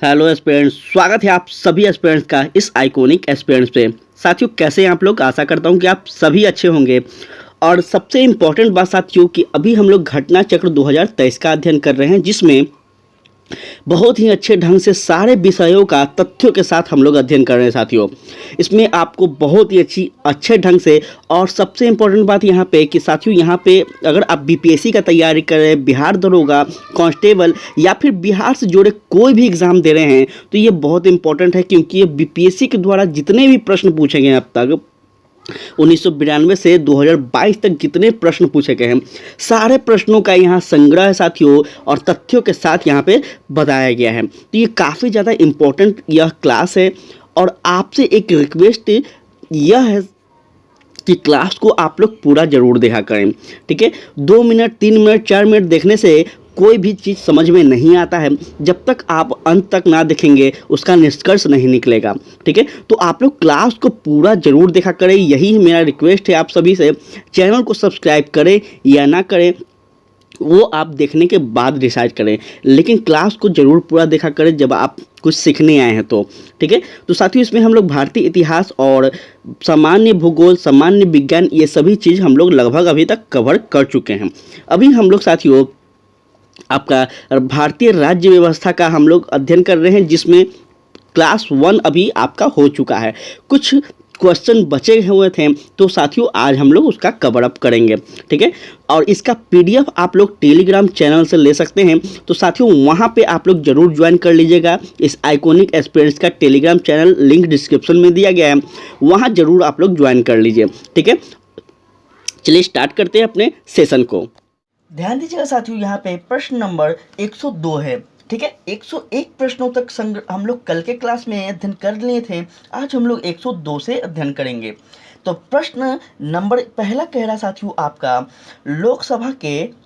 Hello aspirants, स्वागत है आप सभी एस्पिरेंट्स का इस आइकॉनिक एस्पिरेंट्स पे। साथियों, कैसे हैं आप लोग? आशा करता हूं कि आप सभी अच्छे होंगे। और सबसे इम्पोर्टेंट बात साथियों कि अभी हम लोग घटना चक्र 2023 का अध्ययन कर रहे हैं, जिसमें बहुत ही अच्छे ढंग से सारे विषयों का तथ्यों के साथ हम लोग अध्ययन कर रहे हैं साथियों। इसमें आपको बहुत ही अच्छे ढंग से, और सबसे इम्पोर्टेंट बात यहाँ पे कि साथियों यहाँ पे अगर आप बीपीएससी का तैयारी कर रहे हैं, बिहार दरोगा, कांस्टेबल या फिर बिहार से जुड़े कोई भी एग्ज़ाम दे रहे हैं, तो ये बहुत इंपॉर्टेंट है, क्योंकि ये बीपीएससी के द्वारा जितने भी प्रश्न पूछे गए अब तक 1992 से 2022 तक जितने प्रश्न पूछे गए हैं, सारे प्रश्नों का यहाँ संग्रह है साथियों, और तथ्यों के साथ यहाँ पे बताया गया है। तो ये काफ़ी ज़्यादा इम्पोर्टेंट यह क्लास है। और आपसे एक रिक्वेस्ट यह है कि क्लास को आप लोग पूरा ज़रूर देखा करें, ठीक है? 2 मिनट, 3 मिनट, 4 मिनट देखने से कोई भी चीज़ समझ में नहीं आता है। जब तक आप अंत तक ना देखेंगे उसका निष्कर्ष नहीं निकलेगा, ठीक है? तो आप लोग क्लास को पूरा ज़रूर देखा करें, यही मेरा रिक्वेस्ट है आप सभी से। चैनल को सब्सक्राइब करें या ना करें वो आप देखने के बाद डिसाइड करें, लेकिन क्लास को ज़रूर पूरा देखा करें जब आप कुछ सीखने आए हैं तो, ठीक है? तो साथियों, इसमें हम लोग भारतीय इतिहास और सामान्य भूगोल, सामान्य विज्ञान, ये सभी चीज़ हम लोग लगभग अभी तक कवर कर चुके हैं। अभी हम लोग साथियों आपका भारतीय राज्य व्यवस्था का हम लोग अध्ययन कर रहे हैं, जिसमें क्लास 1 अभी आपका हो चुका है। कुछ क्वेश्चन बचे हुए थे, तो साथियों आज हम लोग उसका कवर अप करेंगे, ठीक है? और इसका पीडीएफ आप लोग टेलीग्राम चैनल से ले सकते हैं। तो साथियों वहाँ पे आप लोग ज़रूर ज्वाइन कर लीजिएगा। इस आइकॉनिक एस्पिरेंट्स का टेलीग्राम चैनल लिंक डिस्क्रिप्शन में दिया गया है, वहाँ ज़रूर आप लोग ज्वाइन कर लीजिए, ठीक है? चलिए स्टार्ट करते हैं अपने सेशन को। ध्यान दीजिएगा साथियों, यहाँ पे प्रश्न नंबर 102 है, ठीक है? 101 प्रश्नों तक हम लोग कल के क्लास में अध्ययन कर लिए थे। आज हम लोग 102 से अध्ययन करेंगे। तो प्रश्न नंबर पहला कह रहा साथियों आपका, लोकसभा के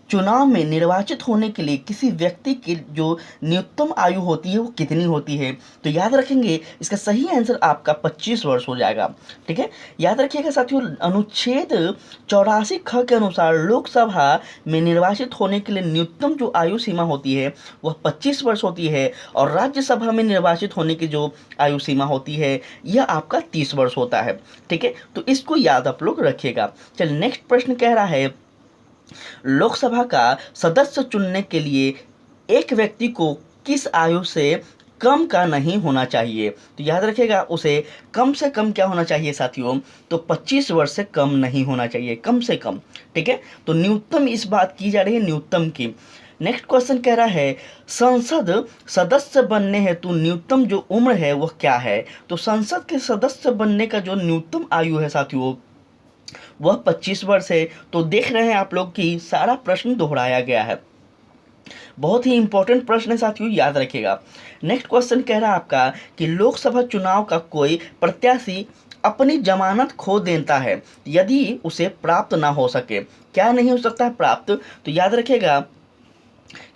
चुनाव में निर्वाचित होने के लिए किसी व्यक्ति की जो न्यूनतम आयु होती है वो कितनी होती है? तो याद रखेंगे इसका सही आंसर आपका 25 वर्ष हो जाएगा, ठीक है? याद रखिएगा साथियों, अनुच्छेद 84 ख के अनुसार लोकसभा में निर्वाचित होने के लिए न्यूनतम जो आयु सीमा होती है वह 25 वर्ष होती है, और राज्यसभा में निर्वाचित होने की जो आयु सीमा होती है यह आपका 30 वर्ष होता है, ठीक है? तो इसको याद आप लोग रखिएगा। चलिए नेक्स्ट प्रश्न कह रहा है, लोकसभा का सदस्य चुनने के लिए एक व्यक्ति को किस आयु से कम का नहीं होना चाहिए? तो याद रखिएगा उसे कम से कम क्या होना चाहिए साथियों? तो 25 वर्ष से कम नहीं होना चाहिए, कम से कम, ठीक है? तो न्यूनतम इस बात की जा रही है, न्यूनतम की। नेक्स्ट क्वेश्चन कह रहा है, संसद सदस्य बनने हेतु न्यूनतम जो उम्र है वह क्या है? तो संसद के सदस्य बनने का जो न्यूनतम आयु है साथियों वह 25 वर्ष है। तो देख रहे हैं आप लोग कि सारा प्रश्न दोहराया गया है। बहुत ही इंपॉर्टेंट प्रश्न है साथियों, याद रखिएगा। नेक्स्ट क्वेश्चन कह रहा है आपका कि लोकसभा चुनाव का कोई प्रत्याशी अपनी जमानत खो देता है यदि उसे प्राप्त ना हो सके। क्या नहीं हो सकता है प्राप्त? तो याद रखिएगा,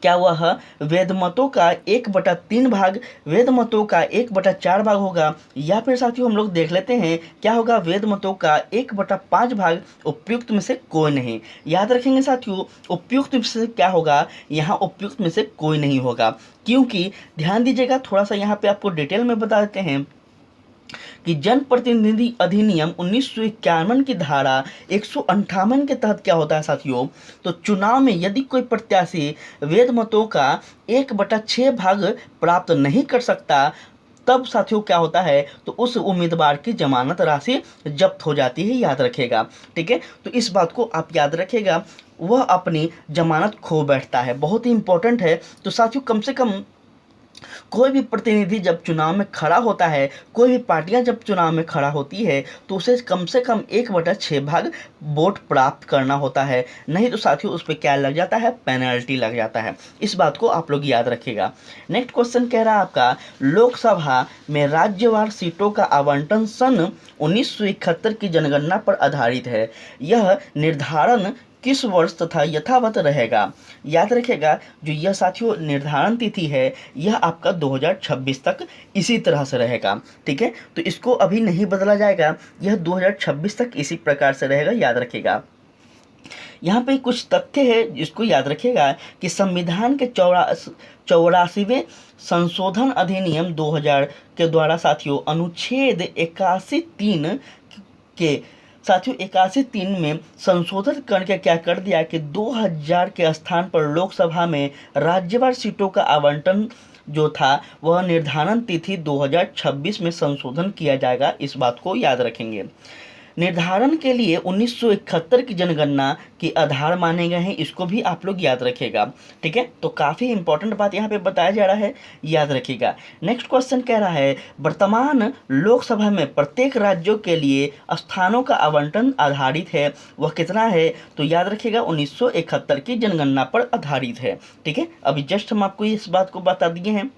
क्या वह वेद मतों का 1/3 भाग, वेद मतों का 1/4 भाग होगा, या फिर साथियों हम लोग देख लेते हैं क्या होगा, वेद मतों का 1/5 भाग, उपयुक्त में से कोई नहीं। याद रखेंगे साथियों, उपयुक्त में से क्या होगा? यहाँ उपयुक्त में से कोई नहीं होगा, क्योंकि ध्यान दीजिएगा थोड़ा सा, यहाँ पे आपको डिटेल में बता देते हैं कि जनप्रतिनिधि अधिनियम 1951 की धारा 158 के तहत क्या होता है साथियों? तो चुनाव में यदि कोई प्रत्याशी वेद मतों का 1/6 भाग प्राप्त नहीं कर सकता, तब साथियों क्या होता है? तो उस उम्मीदवार की जमानत राशि जब्त हो जाती है, याद रखेगा, ठीक है? तो इस बात को आप याद रखेगा, वह अपनी जमानत खो बैठता है, बहुत ही इंपॉर्टेंट है। तो साथियों कम से कम कोई भी प्रतिनिधि जब चुनाव में खड़ा होता है, कोई भी पार्टियां जब चुनाव में खड़ा होती है, तो उसे कम से कम 1/6 भाग वोट प्राप्त करना होता है, नहीं तो साथियों उस पर क्या लग जाता है? पेनल्टी लग जाता है। इस बात को आप लोग याद रखिएगा। नेक्स्ट क्वेश्चन कह रहा है आपका, लोकसभा में राज्यवार सीटों का आवंटन सन 1971 की जनगणना पर आधारित है। यह निर्धारण किस वर्ष तथा यथावत रहेगा? याद रखिएगा, जो यह साथियों निर्धारण तिथि है यह आपका 2026 तक इसी तरह से रहेगा, ठीक है? तो इसको अभी नहीं बदला जाएगा, यह 2026 तक इसी प्रकार से रहेगा, याद रखिएगा। यहाँ पे कुछ तथ्य है जिसको याद रखिएगा कि संविधान के 84वें संशोधन अधिनियम 2000 के द्वारा साथियों अनुच्छेद 81(3) के साथियों 81(3) में संशोधन करके क्या कर दिया कि 2000 के स्थान पर लोकसभा में राज्यवार सीटों का आवंटन जो था वह निर्धारण तिथि 2026 में संशोधन किया जाएगा। इस बात को याद रखेंगे। निर्धारण के लिए 1971 की जनगणना के आधार माने गए हैं, इसको भी आप लोग याद रखिएगा। ठीक है, तो काफ़ी इंपॉर्टेंट बात यहाँ पे बताया जा रहा है, याद रखिएगा। नेक्स्ट क्वेश्चन कह रहा है वर्तमान लोकसभा में प्रत्येक राज्यों के लिए स्थानों का आवंटन आधारित है, वह कितना है? तो याद रखिएगा 1971 की जनगणना पर आधारित है। ठीक है, अभी जस्ट हम आपको इस बात को बता दिए हैं।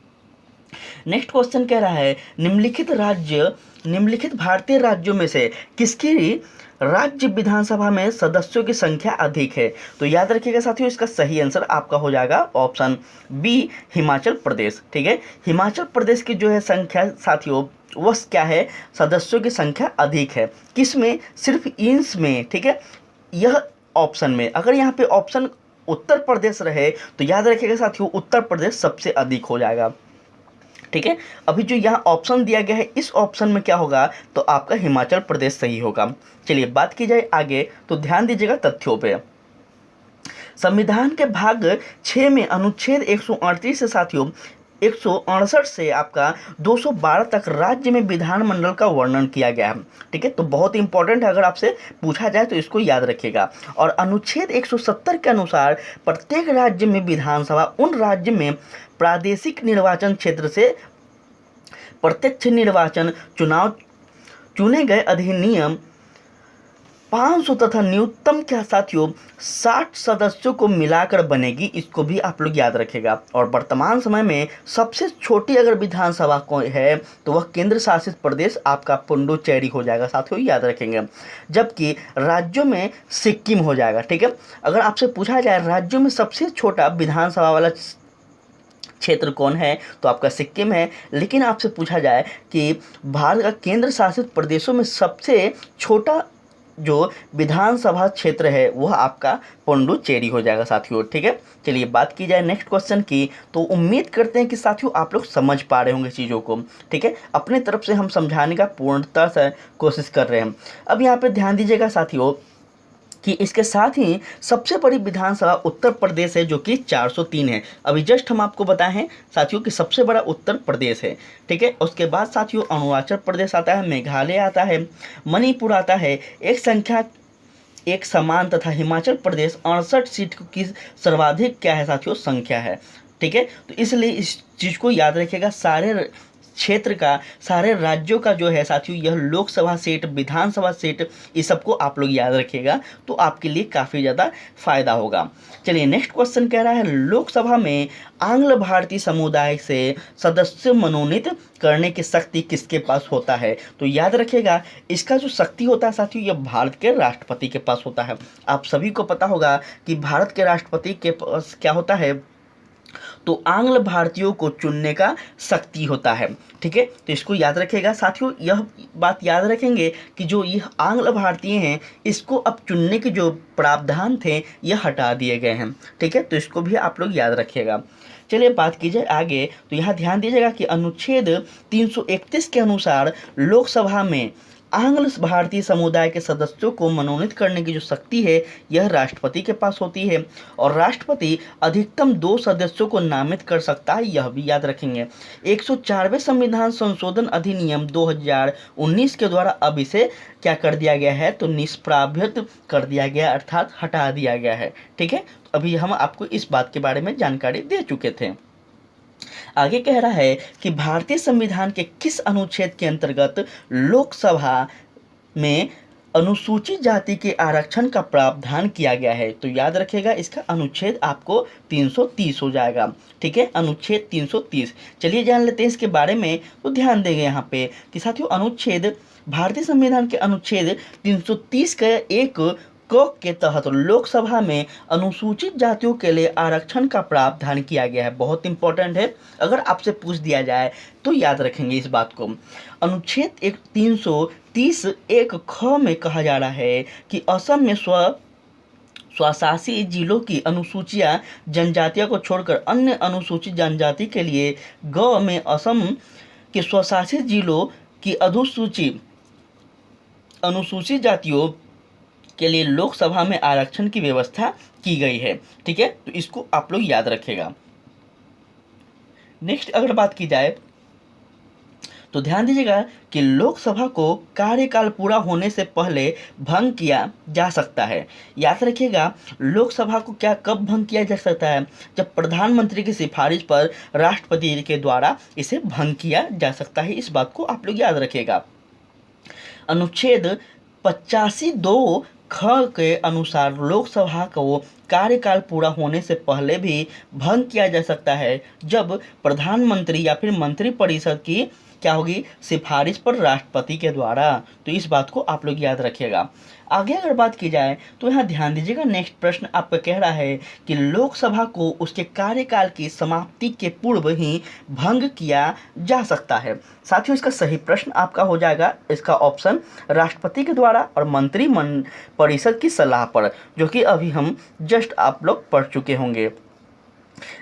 नेक्स्ट क्वेश्चन कह रहा है निम्नलिखित भारतीय राज्यों में से किसकी राज्य विधानसभा में सदस्यों की संख्या अधिक है? तो याद रखिएगा साथियों, इसका सही आंसर आपका हो जाएगा ऑप्शन बी, हिमाचल प्रदेश। ठीक है, हिमाचल प्रदेश की जो है संख्या साथियों वह क्या है? सदस्यों की संख्या अधिक है। किस में? सिर्फ इंस में। ठीक है, यह ऑप्शन में। अगर यहाँ पे ऑप्शन उत्तर प्रदेश रहे तो याद रखिएगा साथियों उत्तर प्रदेश सबसे अधिक हो जाएगा। ठीक है, अभी जो यहाँ ऑप्शन दिया गया है इस ऑप्शन में क्या होगा? तो आपका हिमाचल प्रदेश सही होगा। चलिए बात की जाए आगे, तो ध्यान दीजिएगा तथ्यों पे। संविधान के भाग 6 में अनुच्छेद 138 से साथियों 168 से आपका 212 तक राज्य में विधानमंडल का वर्णन किया गया है। ठीक है, तो बहुत इंपॉर्टेंट है, अगर आपसे पूछा जाए तो इसको याद रखिएगा। और अनुच्छेद 170 के अनुसार प्रत्येक राज्य में विधानसभा उन राज्य में प्रादेशिक निर्वाचन क्षेत्र से प्रत्यक्ष निर्वाचन चुनाव चुने गए अधिनियम 500 तथा न्यूनतम के साथियों 60 सदस्यों को मिलाकर बनेगी। इसको भी आप लोग याद रखेगा। और वर्तमान समय में सबसे छोटी अगर विधानसभा को है तो वह केंद्र शासित प्रदेश आपका पुडुचेरी हो जाएगा साथियों, याद रखेंगे। जबकि राज्यों में सिक्किम हो जाएगा। ठीक है, अगर आपसे पूछा जाए राज्यों में सबसे छोटा विधानसभा वाला क्षेत्र कौन है तो आपका सिक्किम है। लेकिन आपसे पूछा जाए कि भारत का केंद्र शासित प्रदेशों में सबसे छोटा जो विधानसभा क्षेत्र है वह आपका पुडुचेरी हो जाएगा साथियों। ठीक है, चलिए बात की जाए नेक्स्ट क्वेश्चन की, तो उम्मीद करते हैं कि साथियों आप लोग समझ पा रहे होंगे चीज़ों को। ठीक है, अपने तरफ से हम समझाने का पूर्णतः से कोशिश कर रहे हैं। अब यहाँ पे ध्यान दीजिएगा साथियों कि इसके साथ ही सबसे बड़ी विधानसभा उत्तर प्रदेश है जो कि 403 है। अभी जस्ट हम आपको बताए हैं साथियों कि सबसे बड़ा उत्तर प्रदेश है। ठीक है, उसके बाद साथियों अरुणाचल प्रदेश आता है, मेघालय आता है, मणिपुर आता है, एक संख्या एक समान तथा हिमाचल प्रदेश 68 सीट की सर्वाधिक क्या है साथियों संख्या है। ठीक है, तो इसलिए इस चीज़ को याद रखिएगा, सारे क्षेत्र का सारे राज्यों का जो है साथियों यह लोकसभा सीट विधानसभा सीट इस सबको आप लोग याद रखिएगा तो आपके लिए काफ़ी ज़्यादा फायदा होगा। चलिए नेक्स्ट क्वेश्चन कह रहा है लोकसभा में आंग्ल भारतीय समुदाय से सदस्य मनोनीत करने की शक्ति किसके पास होता है? तो याद रखिएगा इसका जो शक्ति होता है साथियों यह भारत के राष्ट्रपति के पास होता है। आप सभी को पता होगा कि भारत के राष्ट्रपति के पास क्या होता है, तो आंग्ल भारतीयों को चुनने का शक्ति होता है। ठीक है, तो इसको याद रखिएगा साथियों, यह बात याद रखेंगे कि जो यह आंग्ल भारतीय हैं इसको अब चुनने के जो प्रावधान थे यह हटा दिए गए हैं। ठीक है, तो इसको भी आप लोग याद रखिएगा। चलिए बात की जाए आगे, तो यहाँ ध्यान दीजिएगा कि अनुच्छेद 331 के अनुसार लोकसभा में आंग्ल भारतीय समुदाय के सदस्यों को मनोनीत करने की जो शक्ति है यह राष्ट्रपति के पास होती है और राष्ट्रपति अधिकतम 2 सदस्यों को नामित कर सकता है, यह भी याद रखेंगे। 104वें संविधान संशोधन अधिनियम 2019 के द्वारा अब इसे क्या कर दिया गया है, तो निष्प्रभावित कर दिया गया अर्थात हटा दिया गया है। ठीक है, अभी हम आपको इस बात के बारे में जानकारी दे चुके थे। आगे कह रहा है कि भारतीय संविधान के किस अनुच्छेद के अंतर्गत लोकसभा में अनुसूचित जाति के आरक्षण का प्रावधान किया गया है? तो याद रखिएगा इसका अनुच्छेद आपको 330 हो जाएगा। ठीक है, अनुच्छेद 330। चलिए जान लेते हैं इसके बारे में। तो ध्यान देंगे यहाँ पे कि साथियों अनुच्छेद भारतीय संविधान के अनुच्छेद 330 का एक के तहत लोकसभा में अनुसूचित जातियों के लिए आरक्षण का प्रावधान किया गया है। बहुत इंपॉर्टेंट है, अगर आपसे पूछ दिया जाए तो याद रखेंगे इस बात को। अनुच्छेद 330 एक ख में कहा जा रहा है कि असम में स्वशासी जिलों की अनुसूचियां जनजातियों को छोड़कर अन्य अनुसूचित जनजाति के लिए ग में असम के स्वशासित जिलों की अनुसूचित जातियों के लिए लोकसभा में आरक्षण की व्यवस्था की गई है। ठीक है, तो इसको आप लोग याद रखेगा। नेक्स्ट अगर बात की जाए तो ध्यान दीजिएगा कि लोकसभा को कार्यकाल पूरा होने से पहले भंग किया जा सकता है। याद रखिएगा, लोकसभा को कब भंग किया जा सकता है? जब प्रधानमंत्री की सिफारिश पर राष्ट्रपति के द्वारा इसे भंग किया जा सकता है। इस बात को आप लोग याद रखिएगा। अनुच्छेद 85(2) ख के अनुसार लोकसभा को कार्यकाल पूरा होने से पहले भी भंग किया जा सकता है जब प्रधानमंत्री या फिर मंत्रिपरिषद की क्या होगी, सिफारिश पर राष्ट्रपति के द्वारा। तो इस बात को आप लोग याद रखिएगा। आगे अगर बात की जाए तो यहाँ ध्यान दीजिएगा, नेक्स्ट प्रश्न आपका कह रहा है कि लोकसभा को उसके कार्यकाल की समाप्ति के पूर्व ही भंग किया जा सकता है। साथियों, इसका सही प्रश्न आपका हो जाएगा इसका ऑप्शन राष्ट्रपति के द्वारा और परिषद की सलाह पर, जो कि अभी हम जस्ट आप लोग पढ़ चुके होंगे।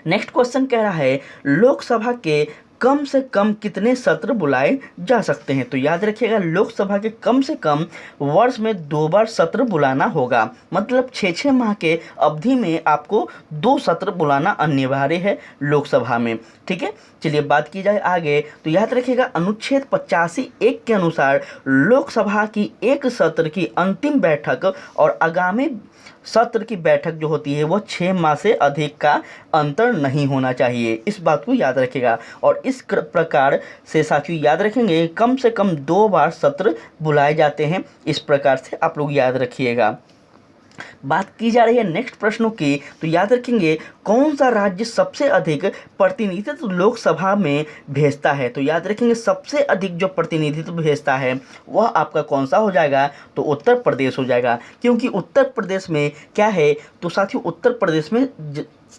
नेक्स्ट क्वेश्चन कह रहा है लोकसभा के कम से कम कितने सत्र बुलाए जा सकते हैं? तो याद रखिएगा, लोकसभा के कम से कम वर्ष में 2 बार सत्र बुलाना होगा। मतलब 6 माह के अवधि में आपको 2 सत्र बुलाना अनिवार्य है लोकसभा में। ठीक है, चलिए बात की जाए आगे तो याद रखिएगा, अनुच्छेद 85(1) के अनुसार लोकसभा की एक सत्र की अंतिम बैठक और आगामी सत्र की बैठक जो होती है वो 6 माह से अधिक का अंतर नहीं होना चाहिए। इस बात को याद रखिएगा। और इस प्रकार से साथियों याद रखेंगे, कम से कम 2 बार सत्र बुलाए जाते हैं। इस प्रकार से आप लोग याद रखिएगा। बात की जा रही है नेक्स्ट प्रश्नों की, तो याद रखेंगे कौन सा राज्य सबसे अधिक प्रतिनिधित्व लोकसभा में भेजता है? तो याद रखेंगे सबसे अधिक जो प्रतिनिधित्व भेजता है वह आपका कौन सा हो जाएगा? तो उत्तर प्रदेश हो जाएगा। क्योंकि उत्तर प्रदेश में क्या है, तो साथियों उत्तर प्रदेश में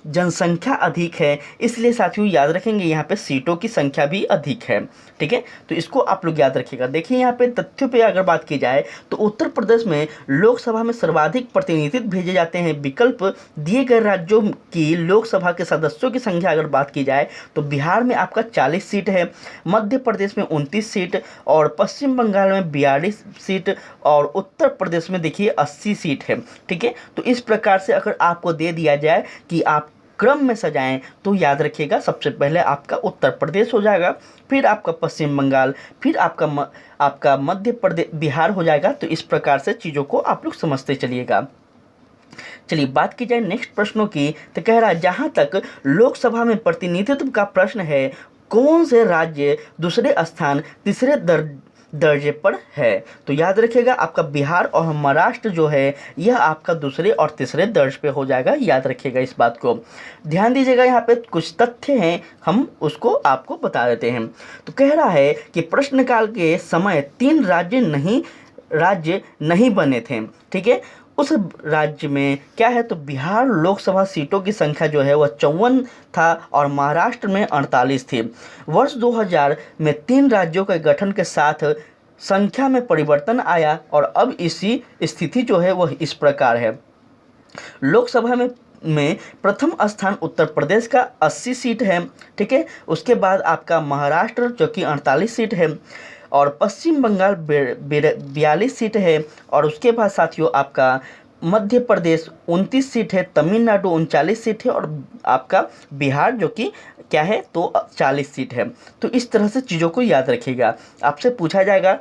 जनसंख्या अधिक है, इसलिए साथियों याद रखेंगे यहाँ पे सीटों की संख्या भी अधिक है। ठीक है, तो इसको आप लोग याद रखिएगा। देखिए यहाँ पे तथ्यों पे अगर बात की जाए तो उत्तर प्रदेश में लोकसभा में सर्वाधिक प्रतिनिधित्व भेजे जाते हैं। विकल्प दिए गए राज्यों की लोकसभा के सदस्यों की संख्या अगर बात की जाए तो बिहार में आपका 40 सीट है, मध्य प्रदेश में 29 सीट और पश्चिम बंगाल में 42 सीट और उत्तर प्रदेश में देखिए 80 सीट है। ठीक है, तो इस प्रकार से अगर आपको दे दिया जाए कि आप क्रम में सजाएं तो याद रखिएगा सबसे पहले आपका उत्तर प्रदेश हो जाएगा, फिर आपका पश्चिम बंगाल, फिर आपका मध्य प्रदेश, बिहार हो जाएगा। तो इस प्रकार से चीज़ों को आप लोग समझते चलिएगा। चलिए बात की जाए नेक्स्ट प्रश्नों की, तो कह रहा है जहां तक लोकसभा में प्रतिनिधित्व का प्रश्न है, कौन से राज्य दूसरे स्थान तीसरे दर्जे पर है? तो याद रखिएगा आपका बिहार और महाराष्ट्र जो है यह आपका दूसरे और तीसरे दर्ज पे हो जाएगा। याद रखिएगा इस बात को। ध्यान दीजिएगा, यहाँ पे कुछ तथ्य हैं, हम उसको आपको बता देते हैं। तो कह रहा है कि प्रश्नकाल के समय 3 राज्य नहीं बने थे। ठीक है, उस राज्य में क्या है, तो बिहार लोकसभा सीटों की संख्या जो है वह 54 था और महाराष्ट्र में 48 थी। वर्ष 2000 में 3 राज्यों के गठन के साथ संख्या में परिवर्तन आया और अब इसी स्थिति जो है वह इस प्रकार है। लोकसभा में प्रथम स्थान उत्तर प्रदेश का 80 सीट है। ठीक है, उसके बाद आपका महाराष्ट्र जो कि 48 सीट है और पश्चिम बंगाल 42 सीट है और उसके बाद साथियों आपका मध्य प्रदेश 29 सीट है, तमिलनाडु 39 सीट है और आपका बिहार जो कि क्या है तो 40 सीट है। तो इस तरह से चीज़ों को याद रखिएगा। आपसे पूछा जाएगा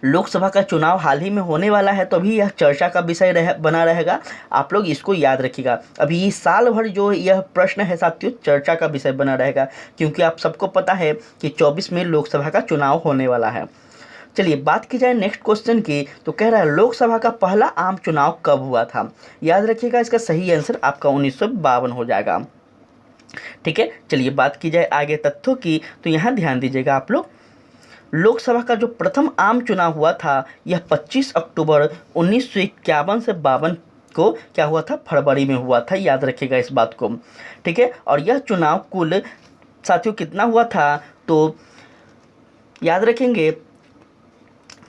लोकसभा का चुनाव हाल ही में होने वाला है, तो अभी यह चर्चा का विषय बना रहेगा। आप लोग इसको याद रखिएगा। अभी साल भर जो यह प्रश्न है साथियों चर्चा का विषय बना रहेगा, क्योंकि आप सबको पता है कि 24 में लोकसभा का चुनाव होने वाला है। चलिए बात की जाए नेक्स्ट क्वेश्चन की, तो कह रहा है लोकसभा का पहला आम चुनाव कब हुआ था? याद रखिएगा इसका सही आंसर आपका 1952 हो जाएगा। ठीक है, चलिए बात की जाए आगे तथ्यों की, तो यहाँ ध्यान दीजिएगा आप लोग। लोकसभा का जो प्रथम आम चुनाव हुआ था यह 25 अक्टूबर 1951 से 52 को क्या हुआ था, फरवरी में हुआ था। याद रखिएगा इस बात को। ठीक है, और यह चुनाव कुल साथियों कितना हुआ था, तो याद रखेंगे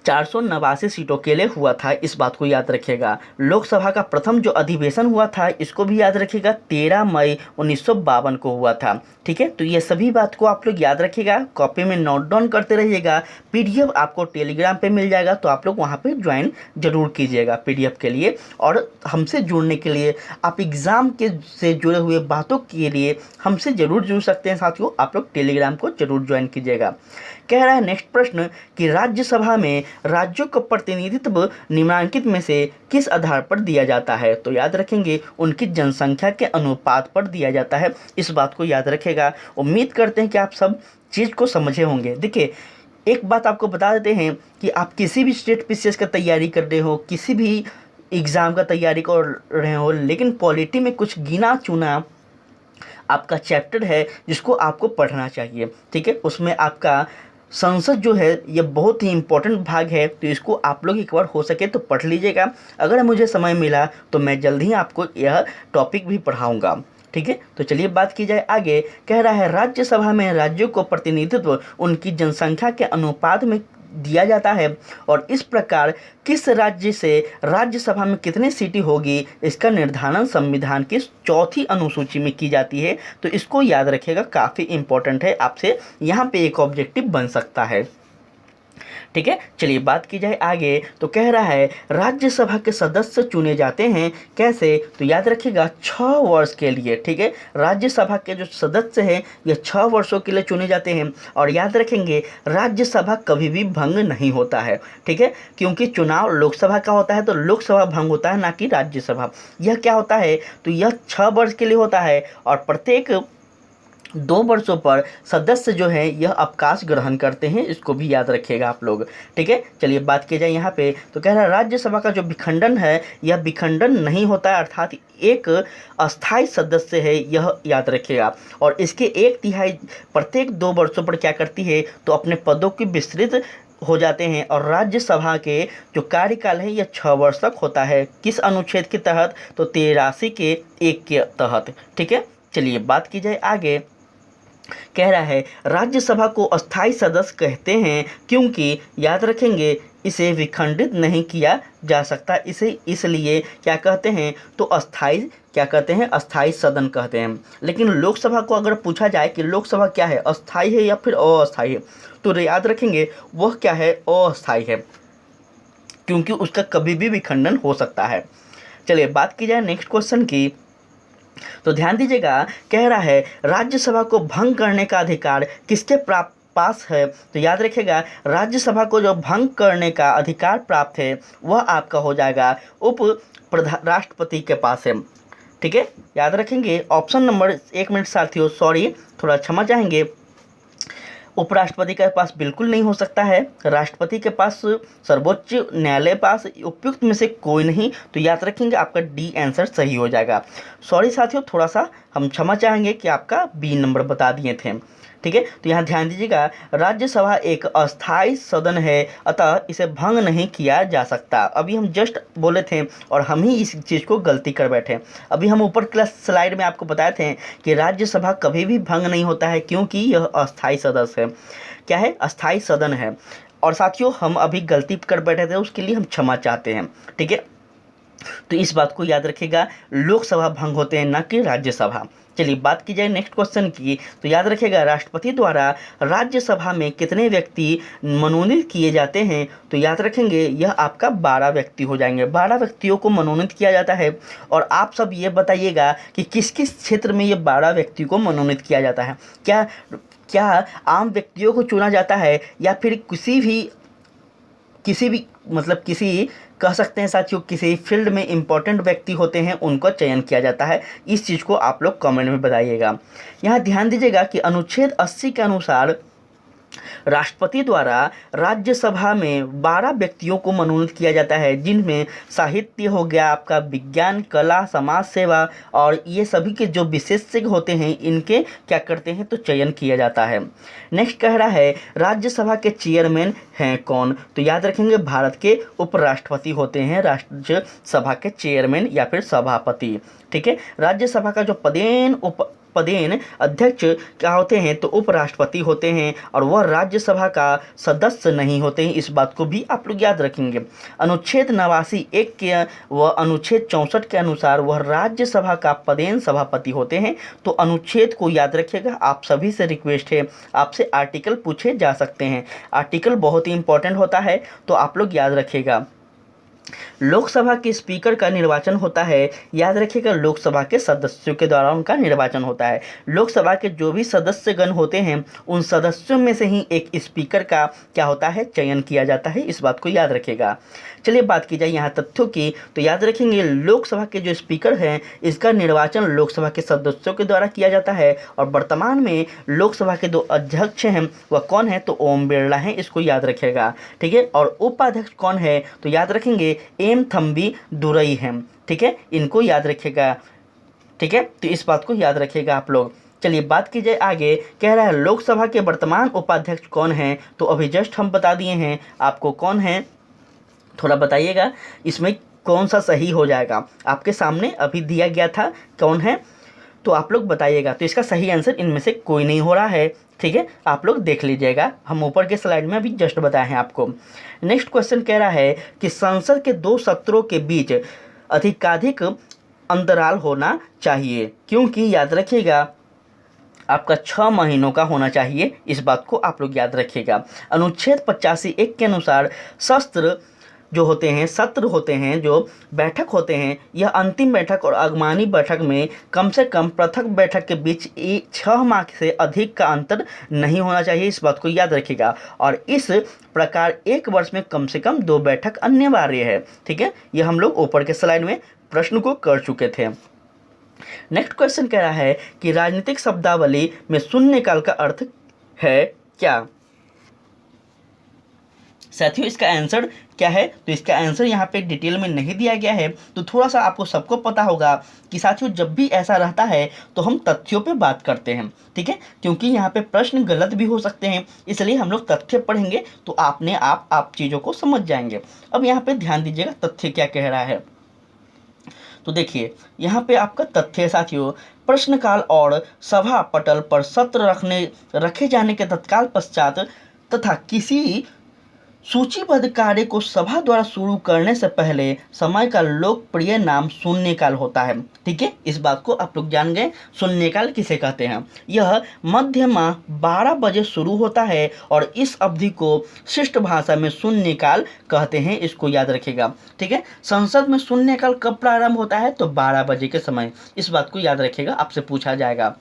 489 सीटों के लिए हुआ था, इस बात को याद रखिएगा। लोकसभा का प्रथम जो अधिवेशन हुआ था इसको भी याद रखिएगा, 13 मई 1952 को हुआ था। ठीक है, तो ये सभी बात को आप लोग याद रखिएगा, कॉपी में नोट डाउन करते रहिएगा। पीडीएफ आपको टेलीग्राम पे मिल जाएगा, तो आप लोग वहाँ पे ज्वाइन जरूर कीजिएगा पीडीएफ के लिए। और हमसे जुड़ने के लिए, आप एग्ज़ाम के से जुड़े हुए बातों के लिए हमसे ज़रूर जुड़ सकते हैं साथियों, आप लोग टेलीग्राम को जरूर ज्वाइन कीजिएगा। कह रहा है नेक्स्ट प्रश्न कि राज्यसभा में राज्यों का प्रतिनिधित्व निम्नलिखित में से किस आधार पर दिया जाता है? तो याद रखेंगे उनकी जनसंख्या के अनुपात पर दिया जाता है, इस बात को याद रखेगा। उम्मीद करते हैं कि आप सब चीज़ को समझे होंगे। देखिए, एक बात आपको बता देते हैं कि आप किसी भी स्टेट पीसीएस का तैयारी कर रहे हो, किसी भी एग्ज़ाम का तैयारी कर रहे हो, लेकिन पॉलिटी में कुछ गिना चुना आपका चैप्टर है जिसको आपको पढ़ना चाहिए। ठीक है, उसमें आपका संसद जो है ये बहुत ही इम्पोर्टेंट भाग है, तो इसको आप लोग एक बार हो सके तो पढ़ लीजिएगा। अगर मुझे समय मिला तो मैं जल्द ही आपको यह टॉपिक भी पढ़ाऊँगा। ठीक है, तो चलिए बात की जाए आगे। कह रहा है राज्यसभा में राज्यों को प्रतिनिधित्व उनकी जनसंख्या के अनुपात में दिया जाता है, और इस प्रकार किस राज्य से राज्यसभा में कितनी सीटें होगी इसका निर्धारण संविधान की 4थी अनुसूची में की जाती है। तो इसको याद रखिएगा, काफ़ी इंपॉर्टेंट है, आपसे यहाँ पे एक ऑब्जेक्टिव बन सकता है। ठीक है, चलिए बात की जाए आगे। तो कह रहा है राज्यसभा के सदस्य चुने जाते हैं कैसे? तो याद रखिएगा 6 वर्ष के लिए। ठीक है, राज्यसभा के जो सदस्य हैं ये 6 वर्षों के लिए चुने जाते हैं, और याद रखेंगे राज्यसभा कभी भी भंग नहीं होता है। ठीक है, क्योंकि चुनाव लोकसभा का होता है तो लोकसभा भंग होता है, ना कि राज्यसभा। यह क्या होता है? तो यह 6 वर्ष के लिए होता है, और प्रत्येक 2 वर्षों पर सदस्य जो है यह अवकाश ग्रहण करते हैं, इसको भी याद रखिएगा आप लोग। ठीक है, चलिए बात की जाए यहाँ पे। तो कह रहा है राज्यसभा का जो विखंडन है यह विखंडन नहीं होता है, अर्थात एक अस्थाई सदस्य है, यह याद रखिएगा। और इसके 1/3 प्रत्येक 2 वर्षों पर क्या करती है? तो अपने पदों की विस्तृत हो जाते हैं, और राज्यसभा के जो कार्यकाल है यह 6 वर्ष तक होता है। किस अनुच्छेद के तहत? तो 83 के 1 के तहत। ठीक है, चलिए बात की जाए आगे। कह रहा है राज्यसभा को अस्थाई सदस्य कहते हैं क्योंकि याद रखेंगे इसे विखंडित नहीं किया जा सकता, इसे इसलिए क्या कहते हैं? तो अस्थाई क्या कहते हैं? अस्थाई सदन कहते हैं। लेकिन लोकसभा को अगर पूछा जाए कि लोकसभा क्या है, अस्थाई है या फिर अस्थाई है, तो याद रखेंगे वह क्या है? अस्थाई है, क्योंकि उसका कभी भी विखंडन हो सकता है। चलिए बात की जाए नेक्स्ट क्वेश्चन की। तो ध्यान दीजिएगा, कह रहा है राज्यसभा को भंग करने का अधिकार किसके पास है? तो याद रखिएगा राज्यसभा को जो भंग करने का अधिकार प्राप्त है वह आपका हो जाएगा राष्ट्रपति के पास है। ठीक है, याद रखेंगे ऑप्शन नंबर, 1 मिनट साथियों, सॉरी थोड़ा क्षमा चाहेंगे, उपराष्ट्रपति के पास बिल्कुल नहीं हो सकता है, राष्ट्रपति के पास, सर्वोच्च न्यायालय पास, उपयुक्त में से कोई नहीं। तो याद रखेंगे आपका डी आंसर सही हो जाएगा। सॉरी साथियों, थोड़ा सा हम क्षमा चाहेंगे कि आपका बी नंबर बता दिए थे। ठीक है, तो यहाँ ध्यान दीजिएगा राज्यसभा एक अस्थाई सदन है, अतः इसे भंग नहीं किया जा सकता। अभी हम जस्ट बोले थे और हम ही इस चीज़ को गलती कर बैठे। अभी हम ऊपर क्लास स्लाइड में आपको बताए थे कि राज्यसभा कभी भी भंग नहीं होता है, क्योंकि यह अस्थाई सदस्य है। क्या है? अस्थाई सदन है। और साथियों हम अभी गलती कर बैठे थे, उसके लिए हम क्षमा चाहते हैं। ठीक है, तो इस बात को याद रखिएगा, लोकसभा भंग होते हैं, ना कि राज्यसभा। चलिए बात की जाए नेक्स्ट क्वेश्चन की। तो याद रखिएगा राष्ट्रपति द्वारा राज्यसभा में कितने व्यक्ति मनोनीत किए जाते हैं? तो याद रखेंगे यह आपका 12 व्यक्ति हो जाएंगे। 12 व्यक्तियों को मनोनीत किया जाता है। और आप सब ये बताइएगा कि किस किस क्षेत्र में ये 12 व्यक्ति को मनोनीत किया जाता है। क्या आम व्यक्तियों को चुना जाता है, या फिर किसी भी मतलब किसी कह सकते हैं साथियों किसी फील्ड में इम्पोर्टेंट व्यक्ति होते हैं उनका चयन किया जाता है? इस चीज़ को आप लोग कमेंट में बताइएगा। यहाँ ध्यान दीजिएगा कि अनुच्छेद 80 के अनुसार राष्ट्रपति द्वारा राज्यसभा में 12 व्यक्तियों को मनोनीत किया जाता है, जिनमें साहित्य हो गया, आपका विज्ञान, कला, समाज सेवा, और ये सभी के जो विशेषज्ञ होते हैं इनके क्या करते हैं? तो चयन किया जाता है। नेक्स्ट कह रहा है राज्यसभा के चेयरमैन हैं कौन? तो याद रखेंगे भारत के उपराष्ट्रपति होते हैं राज्यसभा के चेयरमैन या फिर सभापति। ठीक है, राज्यसभा का जो पदेन अध्यक्ष क्या होते हैं, तो उपराष्ट्रपति होते हैं, और वह राज्यसभा का सदस्य नहीं होते हैं। इस बात को भी आप लोग याद रखेंगे। अनुच्छेद 89(1) के व अनुच्छेद 64 के अनुसार वह राज्यसभा का पदेन सभापति होते हैं। तो अनुच्छेद को याद रखिएगा। आप सभी से रिक्वेस्ट है, आपसे आर्टिकल पूछे जा सकते हैं। आर्टिकल बहुत ही इंपॉर्टेंट होता है, तो आप लोग याद रखिएगा। लोकसभा के स्पीकर का निर्वाचन होता है, याद रखिएगा, लोकसभा के सदस्यों के द्वारा उनका निर्वाचन होता है। लोकसभा के जो भी सदस्यगण होते हैं उन सदस्यों में से ही एक स्पीकर का क्या होता है, चयन किया जाता है। इस बात को याद रखिएगा। चलिए बात की जाए यहाँ तथ्यों की, तो याद रखेंगे लोकसभा के जो स्पीकर हैं इसका निर्वाचन लोकसभा के सदस्यों के द्वारा किया जाता है। और वर्तमान में लोकसभा के 2 अध्यक्ष हैं, वह कौन है, तो ओम बिरला हैं। इसको याद रखिएगा, ठीक है। और उपाध्यक्ष कौन है, तो याद रखेंगे एम थम्बी दुरई हैं, ठीक है। इनको याद रखिएगा, ठीक है। तो इस बात को याद रखिएगा आप लोग। चलिए बात की जाए आगे। कह रहा है लोकसभा के वर्तमान उपाध्यक्ष कौन हैं, तो अभी जस्ट हम बता दिए हैं आपको कौन है। थोड़ा बताइएगा इसमें कौन सा सही हो जाएगा। आपके सामने अभी दिया गया था कौन है, तो आप लोग बताइएगा। तो इसका सही आंसर इनमें से कोई नहीं हो रहा है, ठीक है। आप लोग देख लीजिएगा, हम ऊपर के स्लाइड में अभी जस्ट बताए हैं आपको। नेक्स्ट क्वेश्चन कह रहा है कि संसद के 2 सत्रों के बीच अधिकाधिक अंतराल होना चाहिए, क्योंकि याद रखिएगा आपका 6 महीनों का होना चाहिए। इस बात को आप लोग याद रखिएगा। अनुच्छेद 85(1) के अनुसार सत्र जो होते हैं, सत्र होते हैं, जो बैठक होते हैं, यह अंतिम बैठक और आगमानी बैठक में कम से कम पृथक बैठक के बीच 6 माह से अधिक का अंतर नहीं होना चाहिए। इस बात को याद रखिएगा। और इस प्रकार 1 वर्ष में कम से कम 2 बैठक अनिवार्य है, ठीक है। ये हम लोग ऊपर के स्लाइड में प्रश्न को कर चुके थे। नेक्स्ट क्वेश्चन कह रहा है कि राजनीतिक शब्दावली में शून्यकाल का अर्थ है क्या। साथियों इसका आंसर क्या है, तो इसका आंसर यहाँ पे डिटेल में नहीं दिया गया है। तो थोड़ा सा आपको सबको पता होगा कि साथियों जब भी ऐसा रहता है तो हम तथ्यों पे बात करते हैं, ठीक है। क्योंकि यहाँ पे प्रश्न गलत भी हो सकते हैं, इसलिए हम लोग तथ्य पढ़ेंगे तो आपने आप चीज़ों को समझ जाएंगे। अब यहाँ पे ध्यान दीजिएगा तथ्य क्या कह रहा है। तो देखिए यहाँ पे आपका तथ्य साथियों, प्रश्नकाल और सभा पटल पर सत्र रखे जाने के तत्काल पश्चात तथा किसी सूचीबद्ध कार्य को सभा द्वारा शुरू करने से पहले समय का लोकप्रिय नाम शून्यकाल होता है, ठीक है। इस बात को आप लोग जान गए, शून्यकाल किसे कहते हैं। यह मध्यमा 12 बजे शुरू होता है और इस अवधि को शिष्ट भाषा में शून्यकाल कहते हैं। इसको याद रखिएगा, ठीक है। संसद में शून्यकाल कब प्रारंभ होता है, तो 12 बजे के समय। इस बात को याद रखिएगा, आपसे पूछा जाएगा।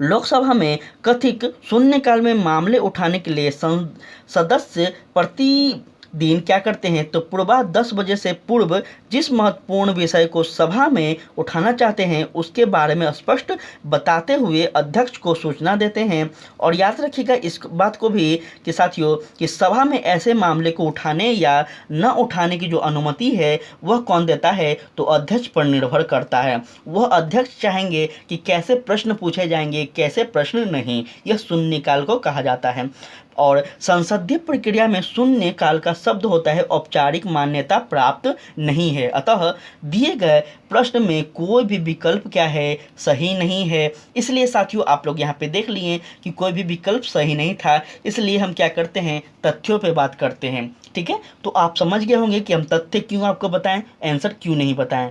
लोकसभा में कथित शून्यकाल में मामले उठाने के लिए सदस्य प्रतिदिन क्या करते हैं, तो पूर्वाह 10 बजे से पूर्व जिस महत्वपूर्ण विषय को सभा में उठाना चाहते हैं उसके बारे में स्पष्ट बताते हुए अध्यक्ष को सूचना देते हैं। और याद रखिएगा इस बात को भी कि साथियों कि सभा में ऐसे मामले को उठाने या न उठाने की जो अनुमति है वह कौन देता है, तो अध्यक्ष पर निर्भर करता है। वह अध्यक्ष चाहेंगे कि कैसे प्रश्न पूछे जाएंगे, कैसे प्रश्न नहीं, यह शून्यकाल को कहा जाता है। और संसदीय प्रक्रिया में शून्यकाल का शब्द होता है औपचारिक मान्यता प्राप्त नहीं है। अतः दिए गए प्रश्न में कोई भी विकल्प क्या है, सही नहीं है। इसलिए साथियों आप लोग यहाँ पे देख लिए कि कोई भी विकल्प सही नहीं था, इसलिए हम क्या करते हैं, तथ्यों पे बात करते हैं, ठीक है। तो आप समझ गए होंगे कि हम तथ्य क्यों आपको बताएं, आंसर क्यों नहीं बताएं।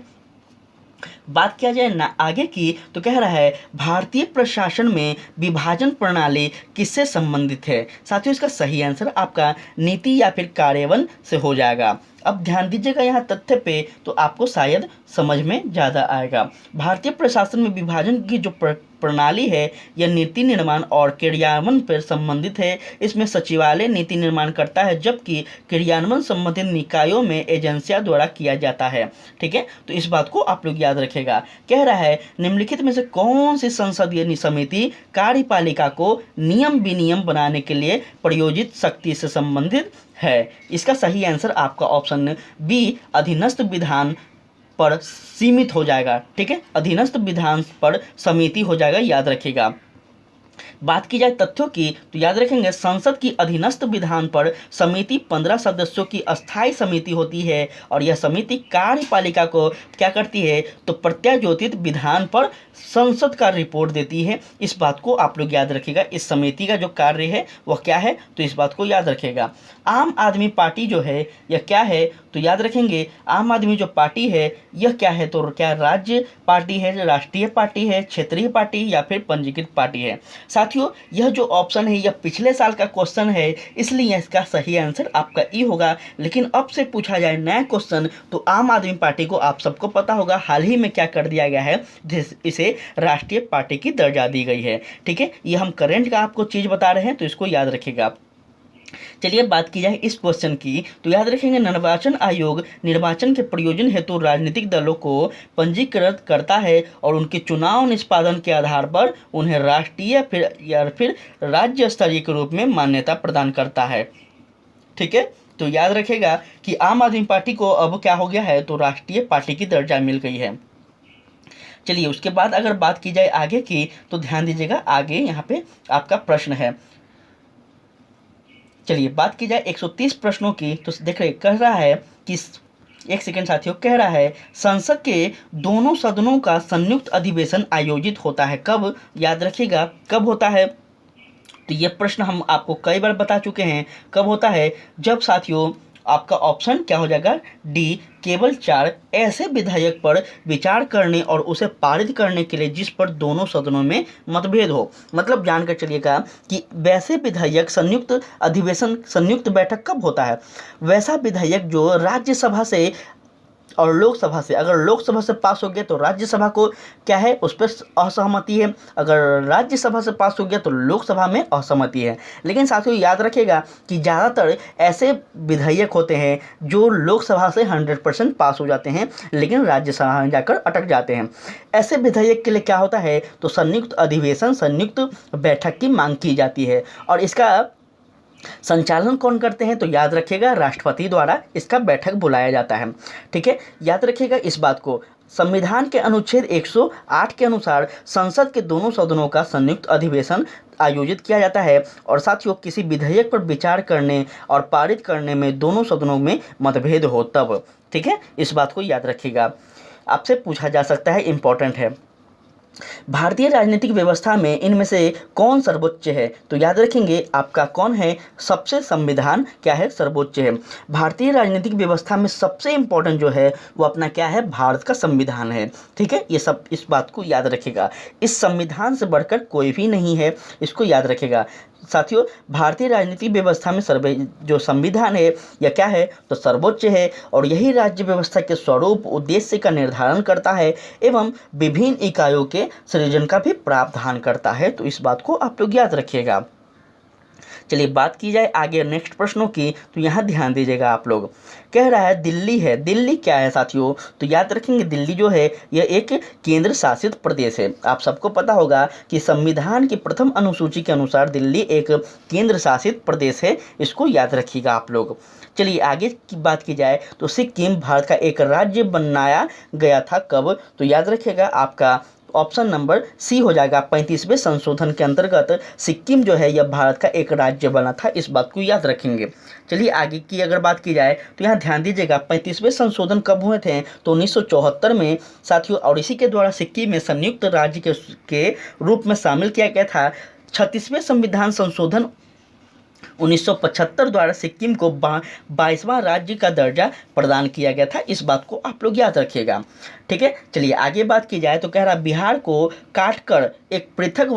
बात किया जाए ना आगे की, तो कह रहा है भारतीय प्रशासन में विभाजन प्रणाली किससे संबंधित है। साथियों इसका सही आंसर आपका नीति या फिर कार्यान्वयन से हो जाएगा। अब ध्यान दीजिएगा यहाँ तथ्य पे, तो आपको शायद समझ में ज़्यादा आएगा। भारतीय प्रशासन में विभाजन की जो प्रणाली है यह नीति निर्माण और क्रियान्वयन पर संबंधित है। इसमें सचिवालय नीति निर्माण करता है जबकि क्रियान्वयन संबंधित निकायों में एजेंसियों द्वारा किया जाता है, ठीक है। तो इस बात को आप लोग याद रखेगा। कह रहा है निम्नलिखित में से कौन सी संसदीय समिति कार्यपालिका को नियम विनियम बनाने के लिए प्रयोजित शक्ति से संबंधित है। इसका सही आंसर आपका ऑप्शन बी अधीनस्थ विधान पर सीमित हो जाएगा, ठीक है। अधीनस्थ विधान पर समिति हो जाएगा, याद रखिएगा। बात की जाए तथ्यों की तो याद रखेंगे संसद की अधीनस्थ विधान पर समिति 15 सदस्यों की अस्थायी समिति होती है और यह समिति कार्यपालिका को क्या करती है तो प्रत्यायोजित विधान पर संसद का रिपोर्ट देती है। इस बात को आप लोग याद रखिएगा, इस समिति का जो कार्य है वह क्या है तो इस बात को याद रखिएगा। आम आदमी पार्टी जो है यह क्या है तो याद रखेंगे आम आदमी जो पार्टी है यह क्या है तो क्या राज्य पार्टी है, राष्ट्रीय पार्टी है, क्षेत्रीय पार्टी या फिर पंजीकृत पार्टी है। साथियों यह जो ऑप्शन है यह पिछले साल का क्वेश्चन है, इसलिए इसका सही आंसर आपका ई होगा। लेकिन अब से पूछा जाए नया क्वेश्चन तो आम आदमी पार्टी को आप सबको पता होगा हाल ही में क्या कर दिया गया है, इसे राष्ट्रीय पार्टी की दर्जा दी गई है। ठीक है, ये हम करंट का आपको चीज़ बता रहे हैं तो इसको याद रखिएगा आप। चलिए बात की जाए इस क्वेश्चन की तो याद रखेंगे निर्वाचन आयोग निर्वाचन के प्रयोजन हेतु राजनीतिक दलों को पंजीकृत करता है और उनके चुनाव निष्पादन के आधार पर उन्हें राष्ट्रीय फिर राज्य स्तरीय के रूप में मान्यता प्रदान करता है। ठीक है, तो याद रखेगा कि आम आदमी पार्टी को अब क्या हो गया है तो राष्ट्रीय पार्टी की दर्जा मिल गई है। चलिए उसके बाद अगर बात की जाए आगे की तो ध्यान दीजिएगा, आगे यहाँ पे आपका प्रश्न है। चलिए बात की जाए 130 प्रश्नों की तो देख रहे कह रहा है कि एक सेकंड साथियों, कह रहा है संसद के दोनों सदनों का संयुक्त अधिवेशन आयोजित होता है कब। याद रखिएगा कब होता है तो ये प्रश्न हम आपको कई बार बता चुके हैं। कब होता है जब साथियों आपका ऑप्शन क्या हो जाएगा डी, केवल 4 ऐसे विधेयक पर विचार करने और उसे पारित करने के लिए जिस पर दोनों सदनों में मतभेद हो। मतलब जानकर चलिएगा कि वैसे विधेयक संयुक्त अधिवेशन संयुक्त बैठक कब होता है, वैसा विधेयक जो राज्यसभा से और लोकसभा से, अगर लोकसभा से पास हो गया तो राज्यसभा को क्या है उस पर असहमति है, अगर राज्यसभा से पास हो गया तो लोकसभा में असहमति है। लेकिन साथियों याद रखिएगा कि ज़्यादातर ऐसे विधेयक होते हैं जो लोकसभा से 100% पास हो जाते हैं लेकिन राज्यसभा में जाकर अटक जाते हैं। ऐसे विधेयक के लिए क्या होता है तो संयुक्त अधिवेशन संयुक्त बैठक की मांग की जाती है और इसका संचालन कौन करते हैं तो याद रखिएगा राष्ट्रपति द्वारा इसका बैठक बुलाया जाता है। ठीक है, याद रखिएगा इस बात को। संविधान के अनुच्छेद 108 के अनुसार संसद के दोनों सदनों का संयुक्त अधिवेशन आयोजित किया जाता है और साथियों किसी विधेयक पर विचार करने और पारित करने में दोनों सदनों में मतभेद हो तब। ठीक है, इस बात को याद रखिएगा, आपसे पूछा जा सकता है, इंपॉर्टेंट है। भारतीय राजनीतिक व्यवस्था में इनमें से कौन सर्वोच्च है तो याद रखेंगे आपका कौन है सबसे संविधान क्या है सर्वोच्च है। भारतीय राजनीतिक व्यवस्था में सबसे इम्पोर्टेंट जो है वो अपना क्या है भारत का संविधान है। ठीक है, ये सब इस बात को याद रखेगा, इस संविधान से बढ़कर कोई भी नहीं है, इसको याद रखेगा साथियों। भारतीय राजनीतिक व्यवस्था में जो संविधान है यह क्या है तो सर्वोच्च है और यही राज्य व्यवस्था के स्वरूप उद्देश्य का निर्धारण करता है एवं विभिन्न इकाइयों के सृजन का भी प्रावधान करता है। तो इस बात को आप लोग याद रखिएगा। चलिए बात की जाए आगे नेक्स्ट प्रश्नों की तो यहाँ ध्यान दीजिएगा आप लोग। कह रहा है दिल्ली है, दिल्ली क्या है साथियों तो याद रखेंगे दिल्ली जो है यह एक केंद्र शासित प्रदेश है। आप सबको पता होगा कि संविधान की प्रथम अनुसूची के अनुसार दिल्ली एक केंद्र शासित प्रदेश है, इसको याद रखिएगा आप लोग। चलिए आगे की बात की जाए तो सिक्किम भारत का एक राज्य बनाया गया था कब तो याद रखिएगा आपका ऑप्शन नंबर सी हो जाएगा। 35वें संशोधन के अंतर्गत सिक्किम जो है यह भारत का एक राज्य बना था, इस बात को याद रखेंगे। चलिए आगे की अगर बात की जाए तो यहाँ ध्यान दीजिएगा 35वें संशोधन कब हुए थे तो 1974 में साथियों और इसी के द्वारा सिक्किम में संयुक्त राज्य के रूप में शामिल किया गया था। 36वें संविधान संशोधन 1975 द्वारा सिक्किम को 22वां राज्य का दर्जा प्रदान किया गया था, इस बात को आप लोग याद रखिएगा। ठीक है, चलिए आगे बात की जाए तो कह रहा बिहार को काटकर एक पृथक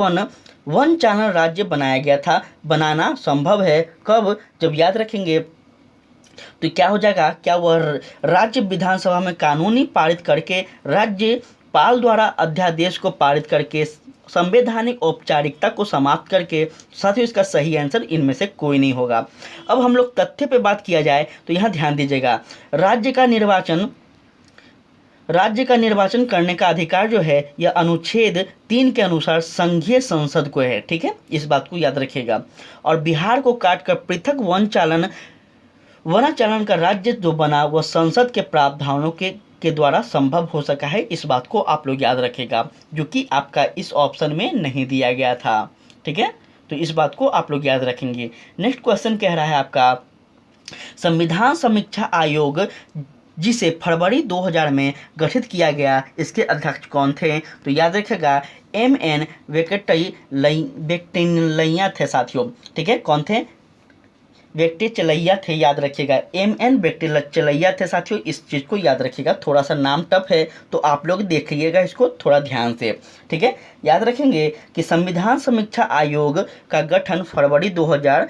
वन चालन राज्य बनाया गया था, बनाना संभव है कब जब याद रखेंगे तो क्या हो जाएगा, क्या वह राज्य विधानसभा में कानूनी पारित करके राज्यपाल द्वारा अध्यादेश को पारित करके संवैधानिक औपचारिकता को समाप्त करके। साथियों इसका सही आंसर इनमें से कोई नहीं होगा। अब हम लोग तथ्य पे बात किया जाए तो यहाँ ध्यान दीजिएगा राज्य का निर्वाचन करने का अधिकार जो है यह अनुच्छेद 3 के अनुसार संघीय संसद को है। ठीक है, इस बात को याद रखिएगा। और बिहार को काटकर पृथक वनाचालन का राज्य जो बना वह संसद के प्रावधानों के द्वारा संभव हो सका है, इस बात को आप लोग याद रखिएगा, जो कि आपका इस ऑप्शन में नहीं दिया गया था। ठीक है, तो इस बात को आप लोग याद रखेंगे। नेक्स्ट क्वेश्चन कह रहा है आपका, संविधान समीक्षा आयोग जिसे फरवरी 2000 में गठित किया गया, इसके अध्यक्ष कौन थे? तो याद रखिएगा MN वेंकटैया थे साथियों, ठीक है, कौन थे? वेंकटेचलैया थे, याद रखिएगा MN वेंकटेचलैया थे साथियों, इस चीज़ को याद रखिएगा। थोड़ा सा नाम टफ है तो आप लोग देखिएगा इसको थोड़ा ध्यान से, ठीक है। याद रखेंगे कि संविधान समीक्षा आयोग का गठन फरवरी 2000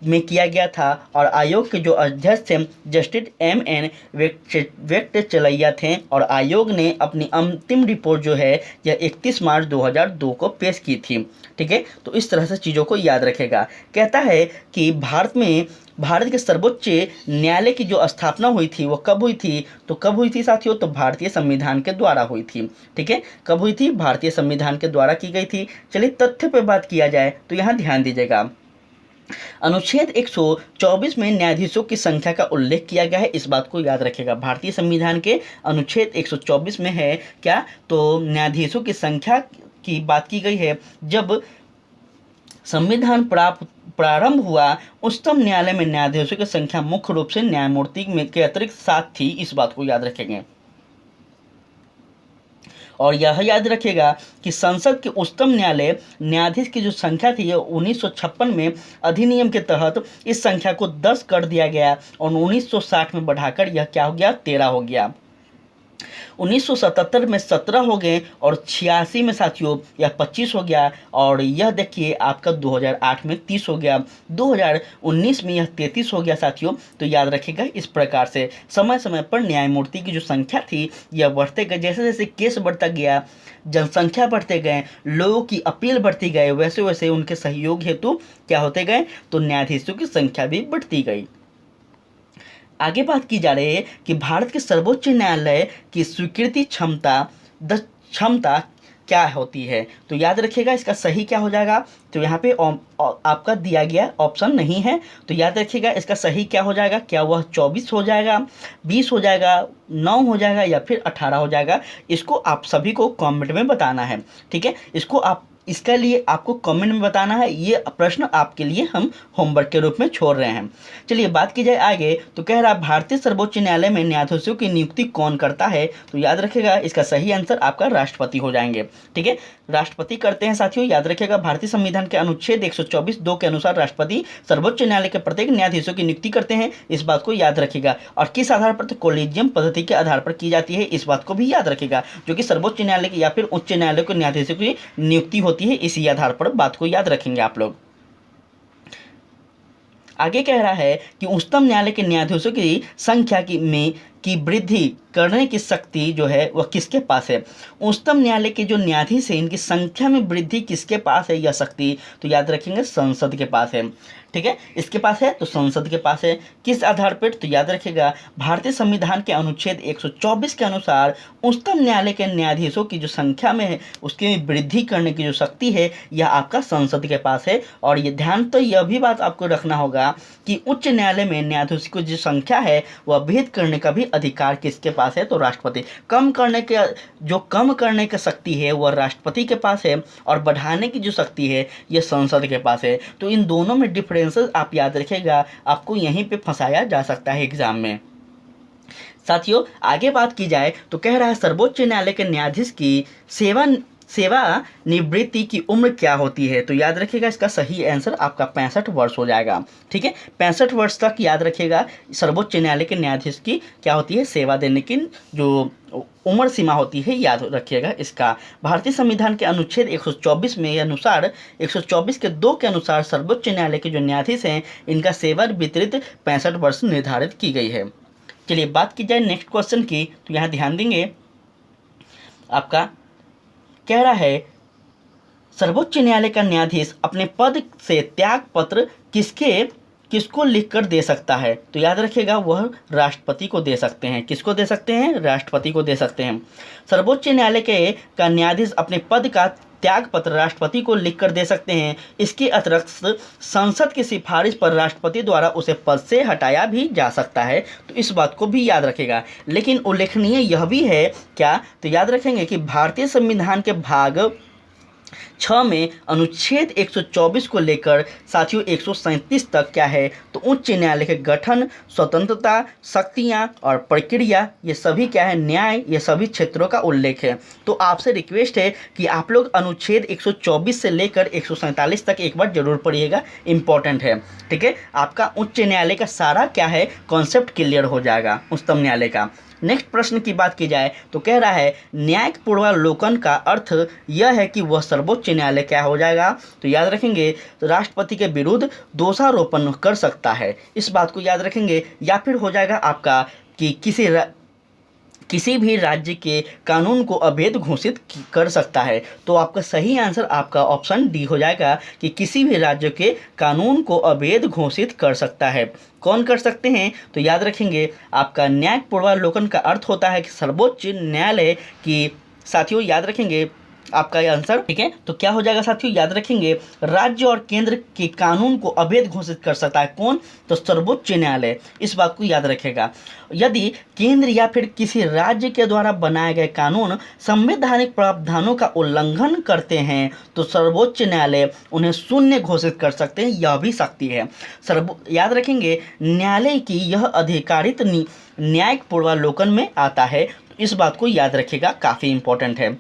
में किया गया था और आयोग के जो अध्यक्ष थे जस्टिस MN वेंकटेचलैया थे और आयोग ने अपनी अंतिम रिपोर्ट जो है यह 31 मार्च 2002 को पेश की थी, ठीक है। तो इस तरह से चीज़ों को याद रखेगा। कहता है कि भारत के सर्वोच्च न्यायालय की जो स्थापना हुई थी वो कब हुई थी? तो कब हुई थी साथियों? तो भारतीय संविधान के द्वारा हुई थी, ठीक है। कब हुई थी? भारतीय संविधान के द्वारा की गई थी। चलिए तथ्य पे बात किया जाए तो यहाँ ध्यान दीजिएगा, अनुच्छेद 124 में न्यायाधीशों की संख्या का उल्लेख किया गया है, इस बात को याद रखेगा। भारतीय संविधान के अनुच्छेद 124 में है क्या? तो न्यायाधीशों की संख्या की बात की गई है। जब संविधान प्रारंभ हुआ उच्चतम न्यायालय में न्यायाधीशों की संख्या मुख्य रूप से न्यायमूर्ति में के अतिरिक्त 7 थी, इस बात को याद रखेंगे। और यह याद रखिएगा कि संसद के उच्चतम न्यायालय न्यायाधीश की जो संख्या थी 1956 में अधिनियम के तहत इस संख्या को 10 कर दिया गया और 1960 में बढ़ाकर यह क्या हो गया? 13 हो गया। 1977 में 17 हो गए और 86 में साथियों यह 25 हो गया और यह देखिए आपका 2008 में 30 हो गया, 2019 में यह 33 हो गया साथियों। तो याद रखिएगा इस प्रकार से समय समय पर न्यायमूर्ति की जो संख्या थी यह बढ़ते गए, जैसे जैसे केस बढ़ता गया, जनसंख्या बढ़ते गए, लोगों की अपील बढ़ती गए, वैसे वैसे उनके सहयोग हेतु क्या होते गए? तो न्यायाधीशों की संख्या भी बढ़ती गई। आगे बात की जा रही है कि भारत के सर्वोच्च न्यायालय की स्वीकृति क्षमता क्या होती है? तो याद रखिएगा इसका सही क्या हो जाएगा? तो यहाँ पे आपका दिया गया ऑप्शन नहीं है, तो याद रखिएगा इसका सही क्या हो जाएगा? क्या वह 24 हो जाएगा, 20 हो जाएगा, 9 हो जाएगा या फिर 18 हो जाएगा? इसको आप सभी को कमेंट में बताना है, ठीक है। इसके लिए आपको कमेंट में बताना है, ये प्रश्न आपके लिए हम होमवर्क के रूप में छोड़ रहे हैं। चलिए बात की जाए आगे, तो कह रहा भारतीय सर्वोच्च न्यायालय में न्यायाधीशों की नियुक्ति कौन करता है? तो याद रखिएगा इसका सही आंसर आपका राष्ट्रपति हो जाएंगे, ठीक है। राष्ट्रपति करते हैं साथियों। याद रखिएगा भारतीय संविधान के अनुच्छेद 124(2) के अनुसार राष्ट्रपति सर्वोच्च न्यायालय के प्रत्येक न्यायाधीशों की नियुक्ति करते हैं, इस बात को याद रखिएगा। और किस आधार पर? तो कोलेजियम पद्धति के आधार पर की जाती है, इस बात को भी याद रखिएगा, जो कि सर्वोच्च न्यायालय की या फिर उच्च न्यायालय के न्यायाधीशों की नियुक्ति होती है, इसी आधार पर बात को याद रखेंगे आप लोग। आगे कह रहा है कि उच्चतम न्यायालय के न्यायाधीशों की संख्या की वृद्धि करने की शक्ति जो है वह किसके पास है? उच्चतम न्यायालय के जो न्यायाधीश हैं इनकी संख्या में वृद्धि किसके पास है यह शक्ति? तो याद रखेंगे संसद के पास है, ठीक है। इसके पास है तो संसद के पास है। किस आधार पर? तो याद रखिएगा भारतीय संविधान के अनुच्छेद 124 के अनुसार उच्चतम न्यायालय के न्यायाधीशों की जो संख्या में है उसकी वृद्धि करने की जो शक्ति है यह आपका संसद के पास है। और ये ध्यान तो यह भी बात आपको रखना होगा कि उच्च न्यायालय में न्यायाधीशों की जो संख्या है वह भेद करने का भी अधिकार किसके पास है? तो राष्ट्रपति। कम करने की शक्ति है वह राष्ट्रपति के पास है और बढ़ाने की जो शक्ति है यह संसद के पास है। तो इन दोनों में डिफरेंसेस आप याद रखिएगा, आपको यहीं पे फंसाया जा सकता है एग्जाम में। साथियों आगे बात की जाए तो कह रहा है सर्वोच्च न्यायालय के न्यायाधीश की सेवानिवृत्ति की उम्र क्या होती है? तो याद रखिएगा इसका सही आंसर आपका 65 वर्ष हो जाएगा, ठीक है। 65 वर्ष तक याद रखिएगा सर्वोच्च न्यायालय के न्यायाधीश की क्या होती है? सेवा देने की जो उम्र सीमा होती है, याद रखिएगा इसका। भारतीय संविधान के अनुच्छेद 124 में अनुसार 124 के 2 के अनुसार सर्वोच्च न्यायालय के जो न्यायाधीश हैं इनका सेवानिवृत्ति 65 वर्ष निर्धारित की गई है। चलिए बात की जाए नेक्स्ट क्वेश्चन की, तो यहाँ ध्यान देंगे आपका कह रहा है सर्वोच्च न्यायालय का न्यायाधीश अपने पद से त्याग पत्र किसको लिखकर दे सकता है? तो याद रखिएगा वह राष्ट्रपति को दे सकते हैं। किसको दे सकते हैं? राष्ट्रपति को दे सकते हैं। सर्वोच्च न्यायालय का न्यायाधीश अपने पद का त्याग पत्र राष्ट्रपति को लिखकर दे सकते हैं। इसके अतिरिक्त संसद की सिफारिश पर राष्ट्रपति द्वारा उसे पद से हटाया भी जा सकता है, तो इस बात को भी याद रखेगा। लेकिन उल्लेखनीय यह भी है क्या? तो याद रखेंगे कि भारतीय संविधान के भाग 6 में अनुच्छेद 124 को लेकर साथियों 137 तक क्या है, तो उच्च न्यायालय के गठन, स्वतंत्रता, शक्तियां और प्रक्रिया, ये सभी क्या है, न्याय, ये सभी क्षेत्रों का उल्लेख है। तो आपसे रिक्वेस्ट है कि आप लोग अनुच्छेद 124 से लेकर 147 तक एक बार जरूर पढ़िएगा, इंपॉर्टेंट है। ठीक है, आपका उच्च न्यायालय का सारा क्या है, कॉन्सेप्ट क्लियर हो जाएगा उच्चतम न्यायालय का। नेक्स्ट प्रश्न की बात की जाए तो कह रहा है न्यायिक पूर्वावलोकन का अर्थ यह है कि वह सर्वोच्च न्यायालय क्या हो जाएगा, तो याद रखेंगे तो राष्ट्रपति के विरुद्ध दोषारोपण कर सकता है, इस बात को याद रखेंगे। या फिर हो जाएगा आपका कि किसी भी राज्य के कानून को अवैध घोषित कर सकता है। तो आपका सही आंसर आपका ऑप्शन डी हो जाएगा कि किसी भी राज्य के कानून को अवैध घोषित कर सकता है। कौन कर सकते हैं, तो याद रखेंगे आपका न्यायिक पूर्वावलोकन का अर्थ होता है कि सर्वोच्च न्यायालय की, साथियों याद रखेंगे आपका ये आंसर। ठीक है, तो क्या हो जाएगा साथियों, याद रखेंगे राज्य और केंद्र के कानून को अवैध घोषित कर सकता है कौन, तो सर्वोच्च न्यायालय, इस बात को याद रखेगा। यदि केंद्र या फिर किसी राज्य के द्वारा बनाए गए कानून संवैधानिक प्रावधानों का उल्लंघन करते हैं तो सर्वोच्च न्यायालय उन्हें शून्य घोषित कर सकते हैं, यह भी शक्ति है। याद रखेंगे न्यायालय की यह अधिकारित न्यायिक पूर्वावलोकन में आता है, तो इस बात को याद रखेगा, काफ़ी इंपॉर्टेंट है।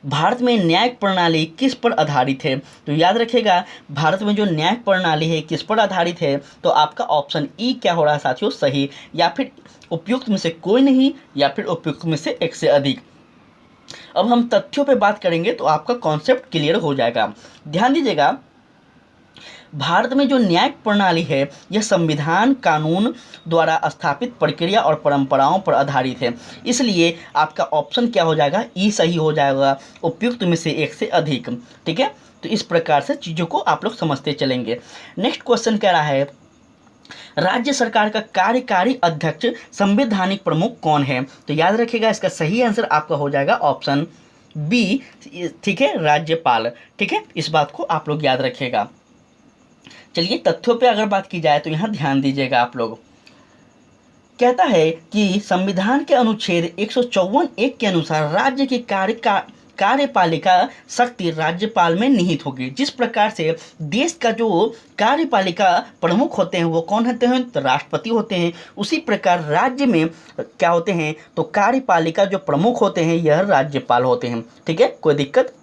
भारत में न्यायिक प्रणाली किस पर आधारित है, तो याद रखेगा भारत में जो न्यायिक प्रणाली है किस पर आधारित है, तो आपका ऑप्शन ई क्या हो रहा है साथियों, सही, या फिर उपयुक्त में से कोई नहीं, या फिर उपयुक्त में से एक से अधिक। अब हम तथ्यों पे बात करेंगे तो आपका कॉन्सेप्ट क्लियर हो जाएगा। ध्यान दीजिएगा, भारत में जो न्यायिक प्रणाली है यह संविधान कानून द्वारा स्थापित प्रक्रिया और परंपराओं पर आधारित है, इसलिए आपका ऑप्शन क्या हो जाएगा, ई सही हो जाएगा, उपयुक्त में से एक से अधिक। ठीक है, तो इस प्रकार से चीज़ों को आप लोग समझते चलेंगे। नेक्स्ट क्वेश्चन कह रहा है राज्य सरकार का कार्यकारी अध्यक्ष संवैधानिक प्रमुख कौन है, तो याद रखिएगा इसका सही आंसर आपका हो जाएगा ऑप्शन बी। ठीक है, राज्यपाल। ठीक है, इस बात को आप लोग याद रखिएगा। चलिए तथ्यों पे अगर बात की जाए तो यहाँ ध्यान दीजिएगा आप लोग, कहता है कि संविधान के अनुच्छेद 154(1) के अनुसार राज्य की कार्यपालिका शक्ति राज्यपाल में निहित होगी। जिस प्रकार से देश का जो कार्यपालिका प्रमुख होते हैं वो कौन होते हैं, तो राष्ट्रपति होते हैं, उसी प्रकार राज्य में क्या होते हैं, तो कार्यपालिका जो प्रमुख होते हैं यह राज्यपाल होते हैं। ठीक है, कोई दिक्कत।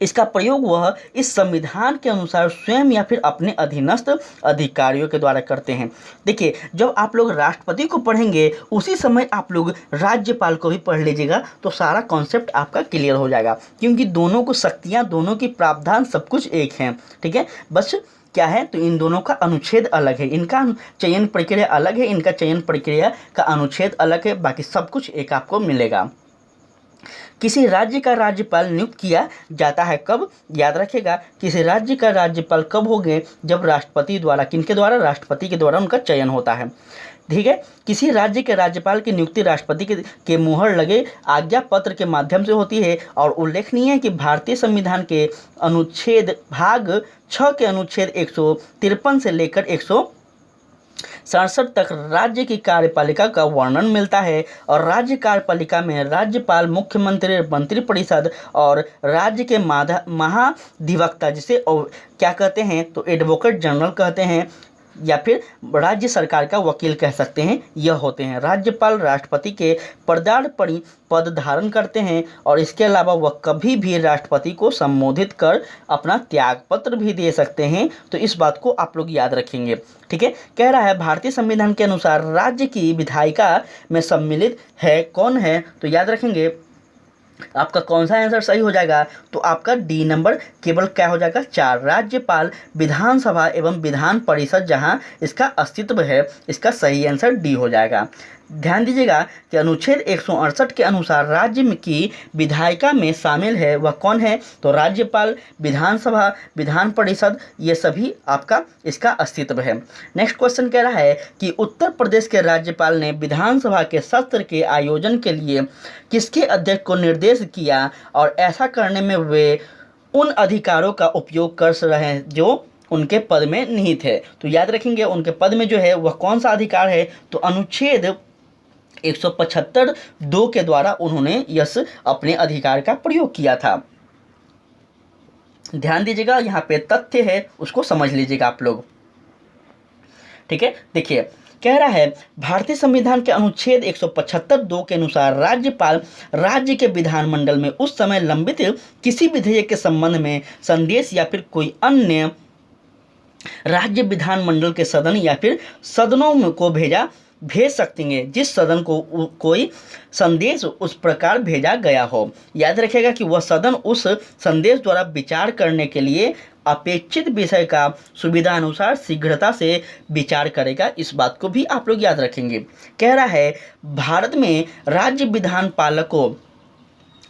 इसका प्रयोग वह इस संविधान के अनुसार स्वयं या फिर अपने अधीनस्थ अधिकारियों के द्वारा करते हैं। देखिए, जब आप लोग राष्ट्रपति को पढ़ेंगे उसी समय आप लोग राज्यपाल को भी पढ़ लीजिएगा तो सारा कॉन्सेप्ट आपका क्लियर हो जाएगा, क्योंकि दोनों को शक्तियाँ, दोनों की प्रावधान सब कुछ एक हैं। ठीक है, बस क्या है, तो इन दोनों का अनुच्छेद अलग है, इनका चयन प्रक्रिया अलग है, इनका चयन प्रक्रिया का अनुच्छेद अलग है, बाकी सब कुछ एक आपको मिलेगा। किसी राज्य का राज्यपाल नियुक्त किया जाता है कब, याद रखिएगा किसी राज्य का राज्यपाल कब होंगे, जब राष्ट्रपति द्वारा, किनके द्वारा, राष्ट्रपति के द्वारा उनका चयन होता है। ठीक है, किसी राज्य के राज्यपाल की नियुक्ति राष्ट्रपति के मुहर लगे आज्ञा पत्र के माध्यम से होती है। और उल्लेखनीय है कि भारतीय संविधान के अनुच्छेद भाग 6 के अनुच्छेद 153 से लेकर 167 तक राज्य की कार्यपालिका का वर्णन मिलता है। और राज्य कार्यपालिका में राज्यपाल, मुख्यमंत्री, मंत्रिपरिषद और राज्य के महाधिवक्ता, जिसे क्या कहते हैं, तो एडवोकेट जनरल कहते हैं, या फिर राज्य सरकार का वकील कह सकते हैं, यह होते हैं। राज्यपाल राष्ट्रपति के पदार्पणी पद धारण करते हैं और इसके अलावा वह कभी भी राष्ट्रपति को संबोधित कर अपना त्याग पत्र भी दे सकते हैं। तो इस बात को आप लोग याद रखेंगे। ठीक है, कह रहा है भारतीय संविधान के अनुसार राज्य की विधायिका में सम्मिलित है कौन है, तो याद रखेंगे आपका कौन सा आंसर सही हो जाएगा, तो आपका डी नंबर केवल क्या हो जाएगा, 4, राज्यपाल, विधानसभा एवं विधान परिषद, जहां इसका अस्तित्व है, इसका सही आंसर डी हो जाएगा। ध्यान दीजिएगा कि अनुच्छेद 168 के अनुसार राज्य की विधायिका में शामिल है वह कौन है, तो राज्यपाल, विधानसभा, विधान परिषद, ये सभी आपका इसका अस्तित्व है। नेक्स्ट क्वेश्चन कह रहा है कि उत्तर प्रदेश के राज्यपाल ने विधानसभा के सत्र के आयोजन के लिए किसके अध्यक्ष को निर्देश किया और ऐसा करने में वे उन अधिकारों का उपयोग कर रहे हैं जो उनके पद में निहित है। तो याद रखेंगे उनके पद में जो है वह कौन सा अधिकार है, तो अनुच्छेद 175(2) के द्वारा उन्होंने अपने अधिकार का प्रयोग किया था। ध्यान दीजिएगा, यहाँ पे तथ्य है उसको समझ लीजिएगा आप लोग। ठीक है, देखिए कह रहा है भारतीय संविधान के अनुच्छेद 175(2) के अनुसार राज्यपाल राज्य के विधानमंडल में उस समय लंबित किसी विधेयक के संबंध में संदेश या फिर कोई अन्य राज्य विधानमंडल के सदन या फिर सदनों को भेज सकते हैं जिस सदन को कोई संदेश उस प्रकार भेजा गया हो। याद रखिएगा कि वह सदन उस संदेश द्वारा विचार करने के लिए अपेक्षित विषय का सुविधा अनुसार शीघ्रता से विचार करेगा। इस बात को भी आप लोग याद रखेंगे। कह रहा है भारत में राज्य विधान पालकों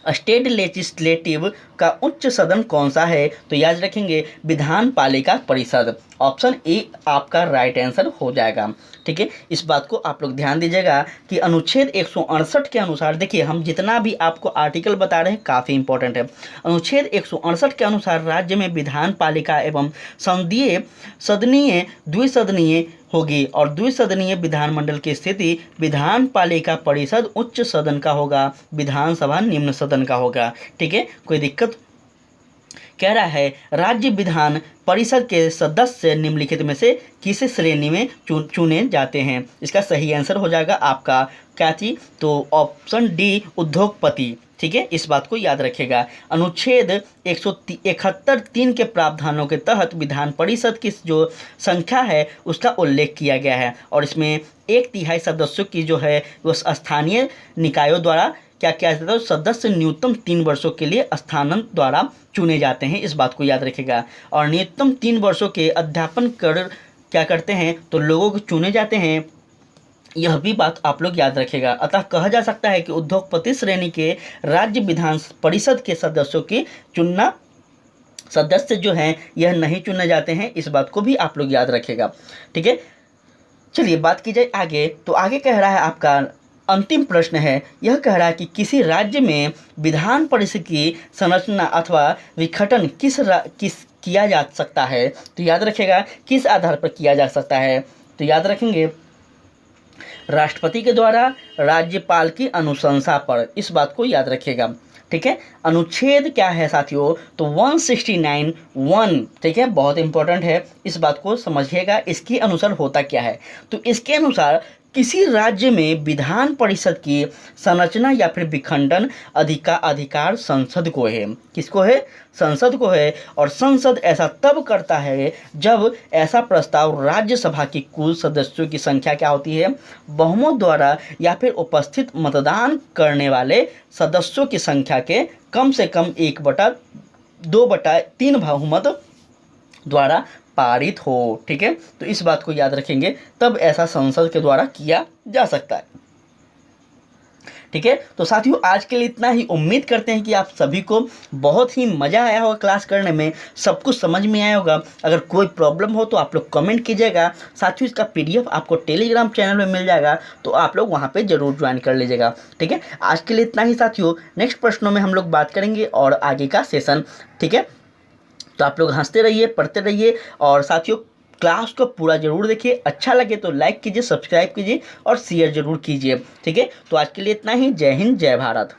स्टेट लेजिस्लेटिव का उच्च सदन कौन सा है? तो याद रखेंगे विधान पालिका परिषद। ऑप्शन ए आपका राइट आंसर हो जाएगा। ठीक है, इस बात को आप लोग ध्यान दीजिएगा कि अनुच्छेद 168 के अनुसार, देखिए हम जितना भी आपको आर्टिकल बता रहे हैं काफ़ी इंपॉर्टेंट है। अनुच्छेद 168 के अनुसार राज्य में विधान पालिका एवं संसदीय सदनीय द्विसदनीय होगी और द्विसदनीय विधानमंडल की स्थिति विधान पालिका परिषद उच्च सदन का होगा, विधानसभा निम्न सदन का होगा। ठीक है, कोई दिक्कत? कह रहा है राज्य विधान परिषद के सदस्य निम्नलिखित में से किस श्रेणी में चुने जाते हैं? इसका सही आंसर हो जाएगा आपका क्या थी? तो ऑप्शन डी उद्योगपति। ठीक है, इस बात को याद रखेगा। अनुच्छेद 171(3) के प्रावधानों के तहत विधान परिषद की जो संख्या है उसका उल्लेख किया गया है और इसमें 1/3 सदस्यों की जो है वो स्थानीय निकायों द्वारा क्या किया जाता है? सदस्य न्यूनतम 3 वर्षों के लिए स्थानांतरण द्वारा चुने जाते हैं। इस बात को याद रखेगा। और न्यूनतम 3 वर्षों के अध्यापन कर क्या करते हैं? तो लोगों को चुने जाते हैं। यह भी बात आप लोग याद रखेगा। अतः कहा जा सकता है कि उद्योगपति श्रेणी के राज्य विधान परिषद के सदस्यों की चुनना सदस्य जो हैं यह नहीं चुने जाते हैं। इस बात को भी आप लोग याद रखेगा। ठीक है, चलिए बात की जाए आगे। तो आगे कह रहा है आपका अंतिम प्रश्न है, यह कह रहा है कि किसी राज्य में विधान परिषद की संरचना अथवा विघटन किस किया जा सकता है? तो याद रखेगा किस आधार पर किया जा सकता है? तो याद रखेंगे राष्ट्रपति के द्वारा, राज्यपाल की अनुशंसा पर। इस बात को याद रखेगा। ठीक है, अनुच्छेद क्या है साथियों? तो 169(1). ठीक है, बहुत इंपॉर्टेंट है, इस बात को समझिएगा। इसके अनुसार होता क्या है? तो इसके अनुसार किसी राज्य में विधान परिषद की संरचना या फिर विखंडन अधिकार संसद को है। किसको है? संसद को है। और संसद ऐसा तब करता है जब ऐसा प्रस्ताव राज्यसभा की कुल सदस्यों की संख्या क्या होती है? बहुमत द्वारा या फिर उपस्थित मतदान करने वाले सदस्यों की संख्या के कम से कम 1/2/3 बहुमत द्वारा पारित हो। ठीक है, तो इस बात को याद रखेंगे, तब ऐसा संसद के द्वारा किया जा सकता है। ठीक है, तो साथियों आज के लिए इतना ही। उम्मीद करते हैं कि आप सभी को बहुत ही मज़ा आया होगा क्लास करने में, सब कुछ समझ में आया होगा। अगर कोई प्रॉब्लम हो तो आप लोग कमेंट कीजिएगा। साथियों इसका PDF आपको टेलीग्राम चैनल में मिल जाएगा, तो आप लोग वहाँ पे ज़रूर ज्वाइन कर लीजिएगा। ठीक है, आज के लिए इतना ही साथियों। नेक्स्ट प्रश्नों में हम लोग बात करेंगे और आगे का सेशन। ठीक है, तो आप लोग हंसते रहिए, पढ़ते रहिए और साथियों क्लास को पूरा जरूर देखिए। अच्छा लगे तो लाइक कीजिए, सब्सक्राइब कीजिए और शेयर जरूर कीजिए। ठीक है, तो आज के लिए इतना ही। जय हिंद, जय भारत।